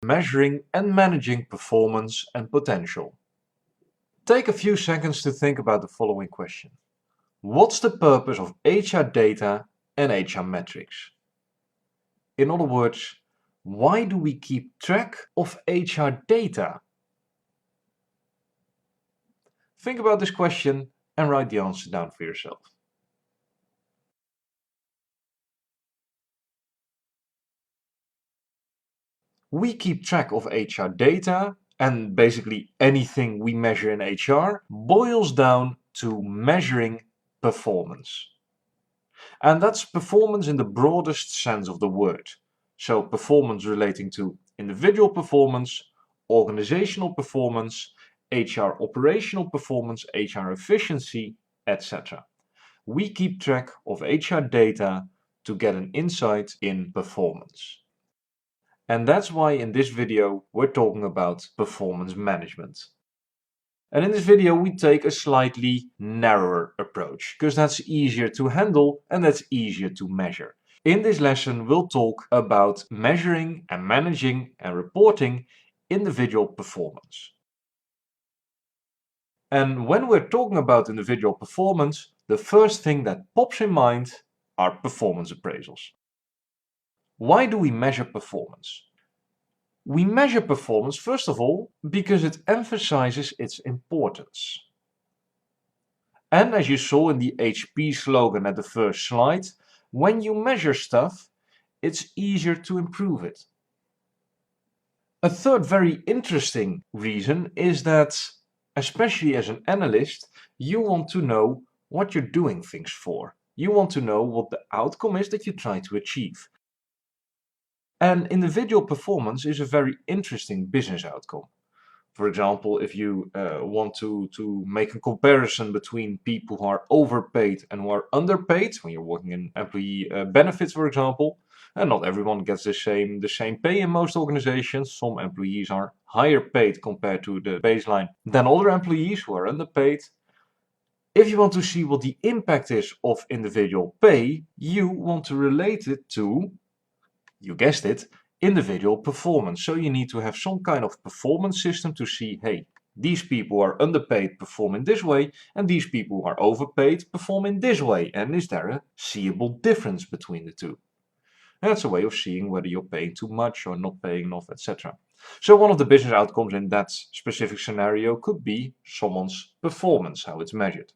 measuring and managing performance and potential. Take a few seconds to think about the following question. What's the purpose of HR data and HR metrics? In other words, why do we keep track of HR data? Think about this question and write the answer down for yourself. We keep track of HR data, and basically anything we measure in HR boils down to measuring performance. And that's performance in the broadest sense of the word. So performance relating to individual performance, organizational performance, HR operational performance, HR efficiency, etc. We keep track of HR data to get an insight in performance. And that's why in this video we're talking about performance management. And in this video we take a slightly narrower approach, because that's easier to handle and that's easier to measure. In this lesson we'll talk about measuring and managing and reporting individual performance. And when we're talking about individual performance, the first thing that pops in mind are performance appraisals. Why do we measure performance? We measure performance, first of all, because it emphasizes its importance. And as you saw in the HP slogan at the first slide, when you measure stuff, it's easier to improve it. A third very interesting reason is that, especially as an analyst, you want to know what you're doing things for. You want to know what the outcome is that you try to achieve. And individual performance is a very interesting business outcome. For example, if you want to make a comparison between people who are overpaid and who are underpaid, when you're working in employee benefits, for example, and not everyone gets the same pay in most organizations. Some employees are higher paid compared to the baseline than other employees who are underpaid. If you want to see what the impact is of individual pay, you want to relate it to, you guessed it, individual performance. So you need to have some kind of performance system to see, hey, these people who are underpaid perform in this way, and these people who are overpaid perform in this way. And is there a seeable difference between the two? And that's a way of seeing whether you're paying too much or not paying enough, etc. So one of the business outcomes in that specific scenario could be someone's performance, how it's measured.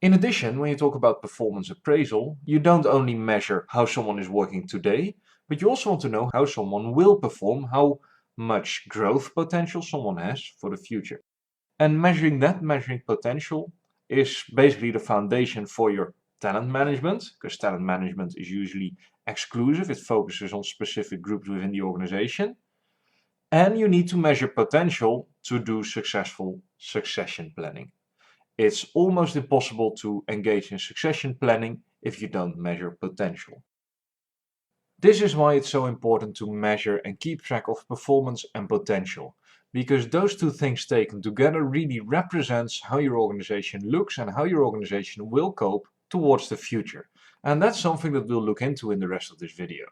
In addition, when you talk about performance appraisal, you don't only measure how someone is working today, but you also want to know how someone will perform, how much growth potential someone has for the future. And measuring potential is basically the foundation for your talent management, because talent management is usually exclusive. It focuses on specific groups within the organization. And you need to measure potential to do successful succession planning. It's almost impossible to engage in succession planning if you don't measure potential. This is why it's so important to measure and keep track of performance and potential, because those two things taken together really represents how your organization looks and how your organization will cope towards the future. And that's something that we'll look into in the rest of this video.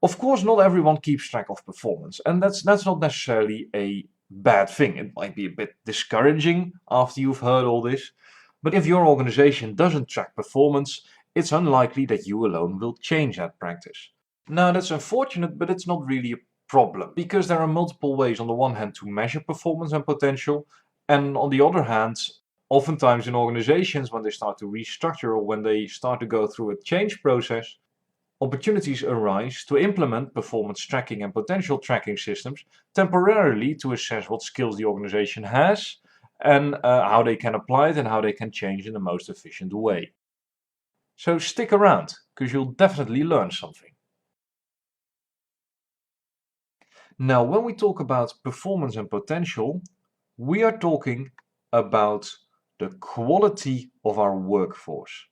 Of course, not everyone keeps track of performance, and that's not necessarily a bad thing. It might be a bit discouraging after you've heard all this, but if your organization doesn't track performance, it's unlikely that you alone will change that practice. Now, that's unfortunate, but it's not really a problem, because there are multiple ways on the one hand to measure performance and potential, and on the other hand, oftentimes in organizations when they start to restructure or when they start to go through a change process, opportunities arise to implement performance tracking and potential tracking systems temporarily to assess what skills the organization has and how they can apply it and how they can change in the most efficient way. So stick around, because you'll definitely learn something. Now, when we talk about performance and potential, we are talking about the quality of our workforce.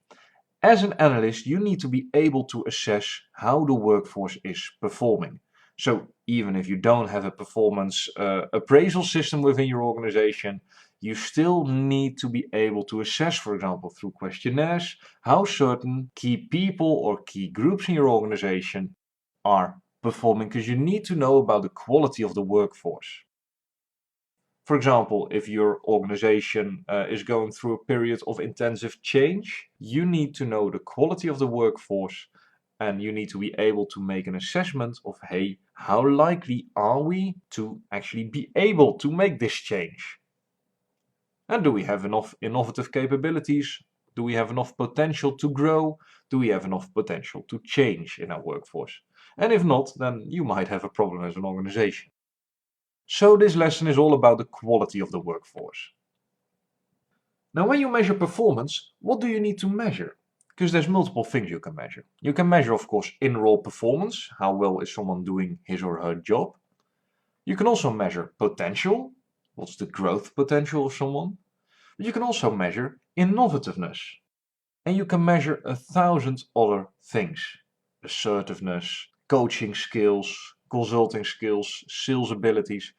As an analyst, you need to be able to assess how the workforce is performing. So even if you don't have a performance appraisal system within your organization, you still need to be able to assess, for example, through questionnaires, how certain key people or key groups in your organization are performing because you need to know about the quality of the workforce. For example, if your organization is going through a period of intensive change, you need to know the quality of the workforce and you need to be able to make an assessment of, hey, how likely are we to actually be able to make this change? And do we have enough innovative capabilities? Do we have enough potential to grow? Do we have enough potential to change in our workforce? And if not, then you might have a problem as an organization. So this lesson is all about the quality of the workforce. Now, when you measure performance, what do you need to measure? Because there's multiple things you can measure. You can measure, of course, in-role performance. How well is someone doing his or her job? You can also measure potential. What's the growth potential of someone? But you can also measure innovativeness. And you can measure 1,000 other things. Assertiveness, coaching skills, consulting skills, sales abilities.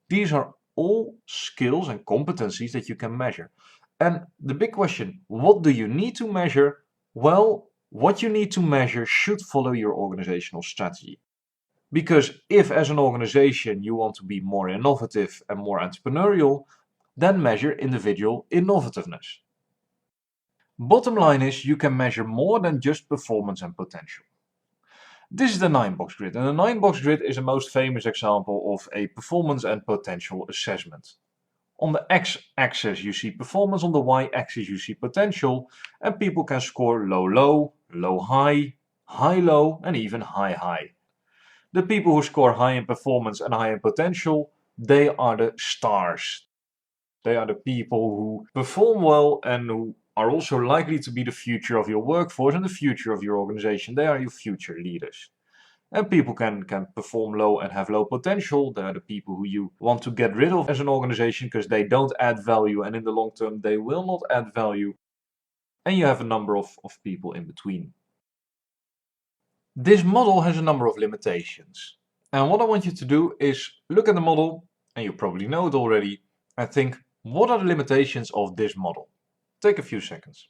These are all skills and competencies that you can measure. And the big question, what do you need to measure? Well, what you need to measure should follow your organizational strategy. Because if as an organization you want to be more innovative and more entrepreneurial, then measure individual innovativeness. Bottom line is you can measure more than just performance and potential. This is the 9-box grid, and the 9-box grid is the most famous example of a performance and potential assessment. On the x-axis you see performance, on the y-axis you see potential, and people can score low-low, low-high, high-low, and even high-high. The people who score high in performance and high in potential, they are the stars. They are the people who perform well and who are also likely to be the future of your workforce and the future of your organization. They are your future leaders. And people can perform low and have low potential. They are the people who you want to get rid of as an organization because they don't add value, and in the long term they will not add value. And you have a number of people in between. This model has a number of limitations. And what I want you to do is look at the model, and you probably know it already, and think, what are the limitations of this model? Take a few seconds.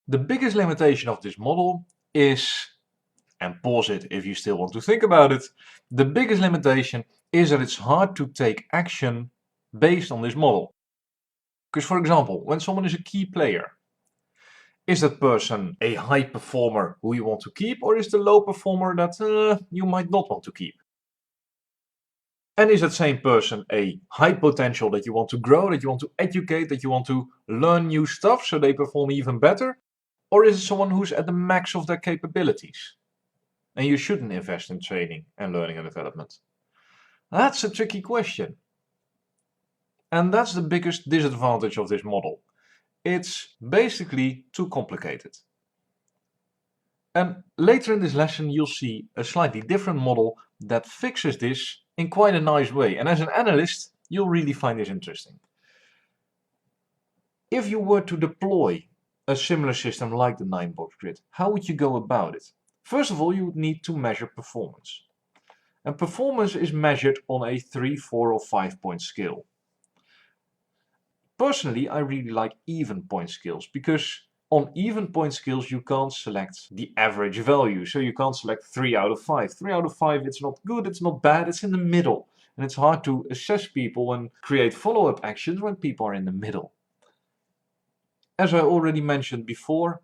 The biggest limitation of this model is, and pause it if you still want to think about it, the biggest limitation is that it's hard to take action based on this model. Because for example, when someone is a key player, is that person a high performer who you want to keep, or is the low performer that you might not want to keep? And is that same person a high potential that you want to grow, that you want to educate, that you want to learn new stuff so they perform even better? Or is it someone who's at the max of their capabilities? And you shouldn't invest in training and learning and development. That's a tricky question. And that's the biggest disadvantage of this model. It's basically too complicated. And later in this lesson you'll see a slightly different model that fixes this in quite a nice way. And as an analyst, you'll really find this interesting. If you were to deploy a similar system like the 9-box grid, how would you go about it? First of all, you would need to measure performance. And performance is measured on a 3, 4 or 5-point scale. Personally, I really like even point scales because on even point scales you can't select the average value. So you can't select 3 out of 5. 3 out of 5, it's not good, it's not bad, it's in the middle. And it's hard to assess people and create follow-up actions when people are in the middle. As I already mentioned before,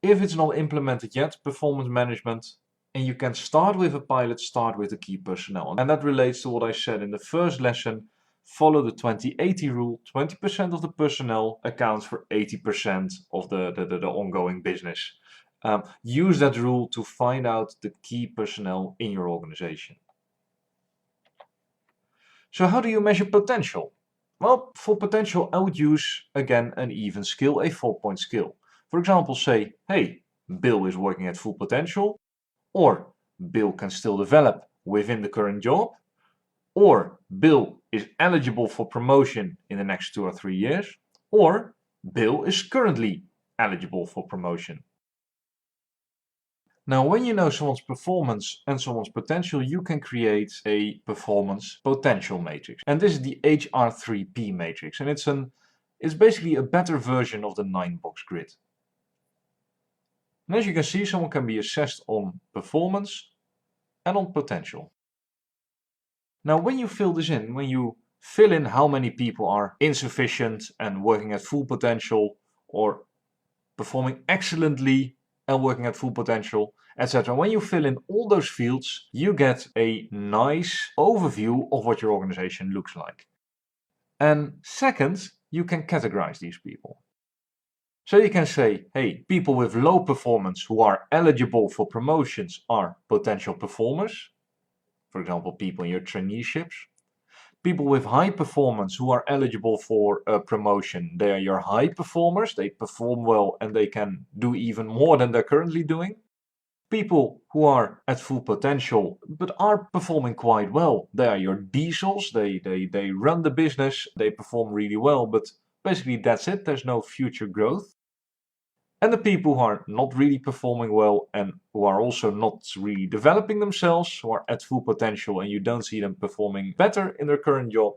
if it's not implemented yet, performance management, and you can start with a pilot, start with the key personnel. And that relates to what I said in the first lesson. Follow the 20-80 rule. 20% of the personnel accounts for 80% of the ongoing business. Use that rule to find out the key personnel in your organization. So how do you measure potential? Well, for potential, I would use, again, an even scale, a 4-point scale. For example, say, hey, Bill is working at full potential, or Bill can still develop within the current job, or Bill is eligible for promotion in the next 2 or 3 years, or Bill is currently eligible for promotion. Now, when you know someone's performance and someone's potential, you can create a performance potential matrix. And this is the HR3P matrix, and it's basically a better version of the 9-box grid. And as you can see, someone can be assessed on performance and on potential. Now, when you fill this in, when you fill in how many people are insufficient and working at full potential, or performing excellently and working at full potential, etc. When you fill in all those fields, you get a nice overview of what your organization looks like. And second, you can categorize these people. So you can say, hey, people with low performance who are eligible for promotions are potential performers. For example, people in your traineeships. People with high performance who are eligible for a promotion, they are your high performers. They perform well and they can do even more than they're currently doing. People who are at full potential but are performing quite well, they are your diesels. They run the business, they perform really well, but basically that's it. There's no future growth. And the people who are not really performing well and who are also not really developing themselves, who are at full potential and you don't see them performing better in their current job,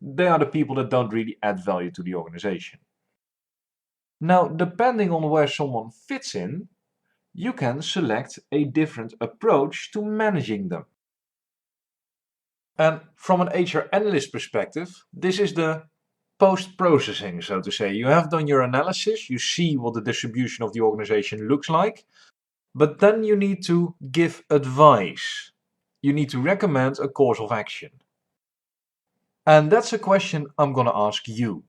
they are the people that don't really add value to the organization. Now, depending on where someone fits in, you can select a different approach to managing them. And from an HR analyst perspective, this is the post-processing, so to say. You have done your analysis, you see what the distribution of the organization looks like, but then you need to give advice. You need to recommend a course of action. And that's a question I'm going to ask you.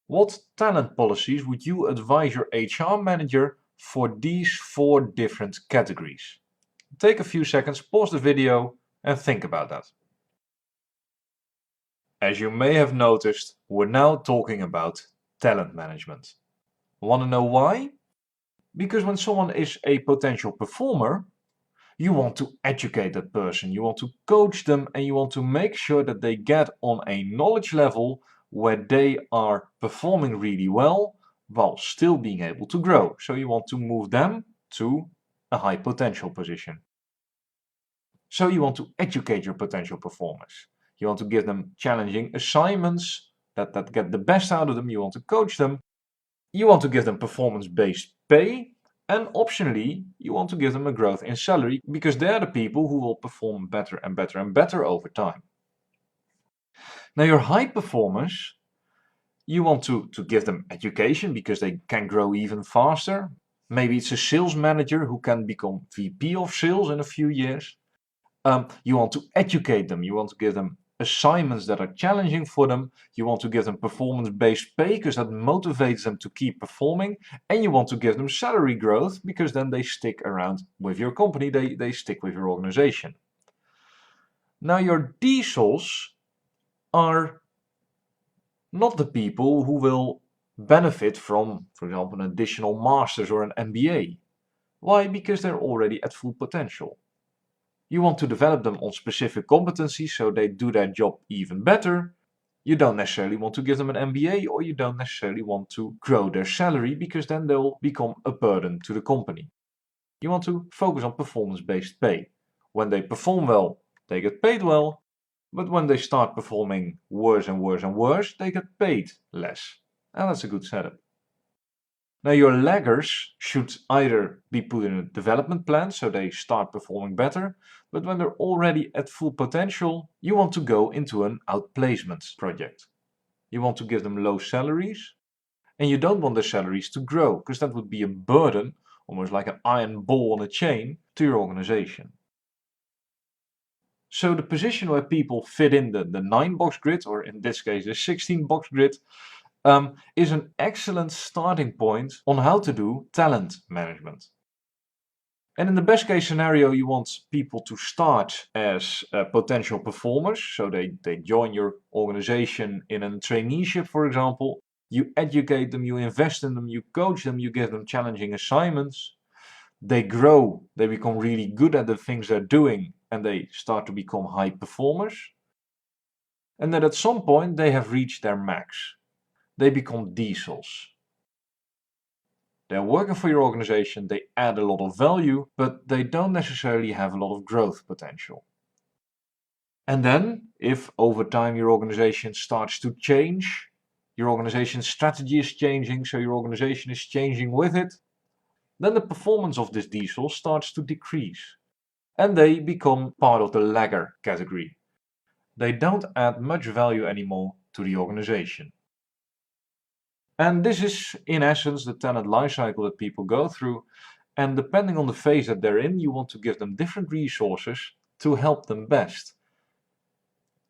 What talent policies would you advise your HR manager for these 4 different categories? Take a few seconds, pause the video, and think about that. As you may have noticed, we're now talking about talent management. Want to know why? Because when someone is a potential performer, you want to educate that person, you want to coach them, and you want to make sure that they get on a knowledge level where they are performing really well while still being able to grow. So you want to move them to a high potential position. So you want to educate your potential performers. You want to give them challenging assignments that get the best out of them. You want to coach them. You want to give them performance-based pay. And optionally, you want to give them a growth in salary because they're the people who will perform better and better and better over time. Now, your high performers, you want to give them education because they can grow even faster. Maybe it's a sales manager who can become VP of sales in a few years. You want to educate them. You want to give them assignments that are challenging for them. You want to give them performance-based pay because that motivates them to keep performing. And you want to give them salary growth because then they stick around with your company. They stick with your organization. Now, your diesels are not the people who will benefit from, for example, an additional master's or an MBA. Why? Because they're already at full potential. You want to develop them on specific competencies so they do their job even better. You don't necessarily want to give them an MBA, or you don't necessarily want to grow their salary because then they'll become a burden to the company. You want to focus on performance-based pay. When they perform well, they get paid well, but when they start performing worse and worse and worse, they get paid less. And that's a good setup. Now, your laggers should either be put in a development plan so they start performing better, but when they're already at full potential, you want to go into an outplacement project. You want to give them low salaries, and you don't want their salaries to grow, because that would be a burden, almost like an iron ball on a chain, to your organization. So the position where people fit in the 9-box grid, or in this case the 16-box grid, is an excellent starting point on how to do talent management. And in the best case scenario, you want people to start as potential performers. So they join your organization in a traineeship, for example. You educate them, you invest in them, you coach them, you give them challenging assignments. They grow, they become really good at the things they're doing, and they start to become high performers. And then at some point, they have reached their max. They become diesels. They're working for your organization, they add a lot of value, but they don't necessarily have a lot of growth potential. And then, if over time your organization starts to change, your organization's strategy is changing, so your organization is changing with it, then the performance of this diesel starts to decrease, and they become part of the lagger category. They don't add much value anymore to the organization. And this is, in essence, the talent lifecycle that people go through, and depending on the phase that they're in, you want to give them different resources to help them best.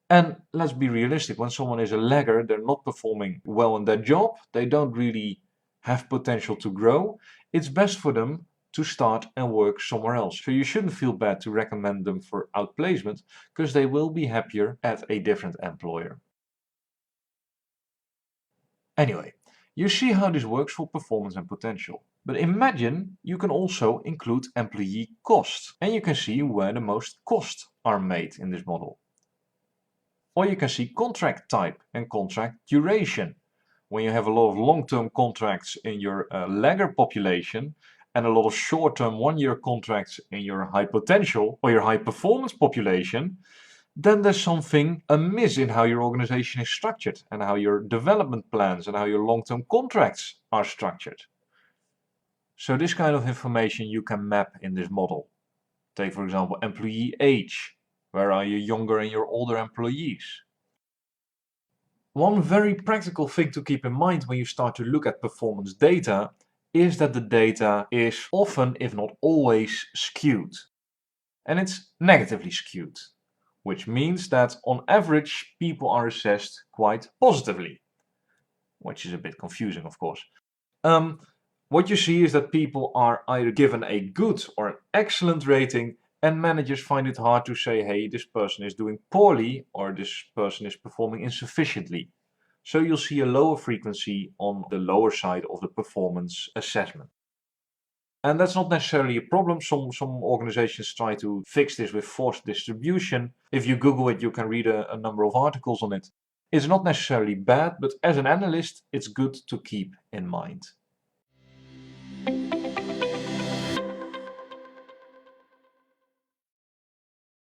And let's be realistic, when someone is a lagger, they're not performing well in their job, they don't really have potential to grow, it's best for them to start and work somewhere else. So you shouldn't feel bad to recommend them for outplacement, because they will be happier at a different employer. Anyway, you see how this works for performance and potential. But imagine you can also include employee cost, and you can see where the most costs are made in this model. Or you can see contract type and contract duration. When you have a lot of long-term contracts in your lagger population and a lot of short-term one-year contracts in your high potential or your high performance population, then there's something amiss in how your organization is structured and how your development plans and how your long-term contracts are structured. So this kind of information you can map in this model. Take, for example, employee age. Where are your younger and your older employees? One very practical thing to keep in mind when you start to look at performance data is that the data is often, if not always, skewed. And it's negatively skewed, which means that on average people are assessed quite positively, which is a bit confusing, of course. What you see is that people are either given a good or an excellent rating, and managers find it hard to say, hey, this person is doing poorly or this person is performing insufficiently. So you'll see a lower frequency on the lower side of the performance assessment. And that's not necessarily a problem. Some organizations try to fix this with forced distribution. If you Google it, you can read a number of articles on it. It's not necessarily bad, but as an analyst, it's good to keep in mind.